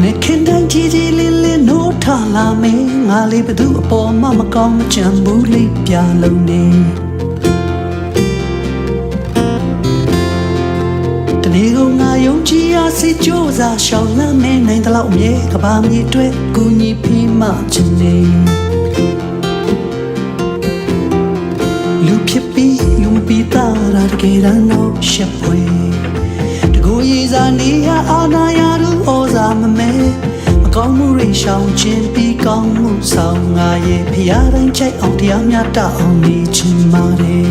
နေခင်တိုင်းကြီးကြီးလေးလေးနိုးထလာမင်းငါလေးဘသူအပေါ်မှမကောင်းမချမ်းဘူးလေးပြလုံးနေတနေ့ကငါယုံကြည်ရစီကြိုးစားရှောင်လမ်းမင်းနိုင်တလောက်အမြဲကဘာမြေတွေ့ကူညီဖိမချင်နေလူဖြစ်ပြီးလူမပြီးသားရတကယ်တော့ရှက်ဖွယ်တကိုယ်ရည်စားနေရအာနာရသူဩဇာမမဲမကောင်းမှုတွေရှောင်ခြင်းပြီးကောင်းမှုဆောင်ငါရဲ့ဖျားတိုင်းချိုက်အောင်တရားမြတ်အောင်နေခြင်းပါတယ်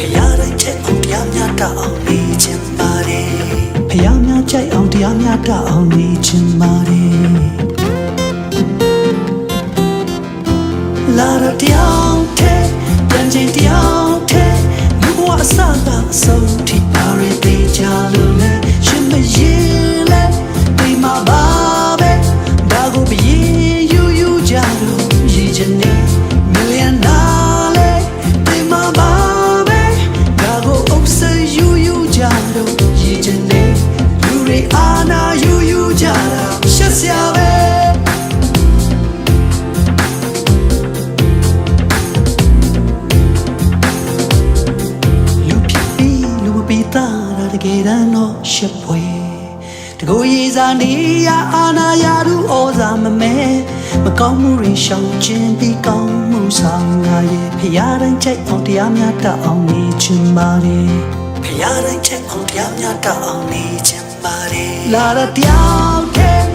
ဖျားတိုင်းချိုက်အောင်တရားမြတ်အောင်နေခြင်းပါတယ်ဖျားများချိုက်အောင်တရားမြတ်အောင်နေခြင်းပါတယ်လာရတရားတဲ့ပြန်ချင်းတရားတဲ့လူဘဝအစသာဆုံးထိပါရတဲ့ကြလို့လေရှင်မရင်လေဒီမှာပါပဲဒါကိုပြည့်ယူယူကြလို့ရည်ချင်နေ million dollar ဒီမှာပါပဲဒါကိုအုပ်စယူယူကြလို့ရည်ချင်နေလူတွေအာနာယူယူကြတာရှက်စရာပဲတကယ်တော့ရှက်ဖွယ်တကိုယ်ရည်စားနေရအာနာရသူဩဇာမမဲမကောင်းမှုတွေရှောင်ခြင်းပြီးကောင်းမှုဆောင်ငါရဲ့ဖျားတိုင်းချိုက်အောင်တရားမြတ်အောင်နေခြင်းပါတယ်ဖျားတိုင်းချိုက်အောင်တရားမြတ်အောင်နေခြင်းပါတယ်လာရတရားတဲ့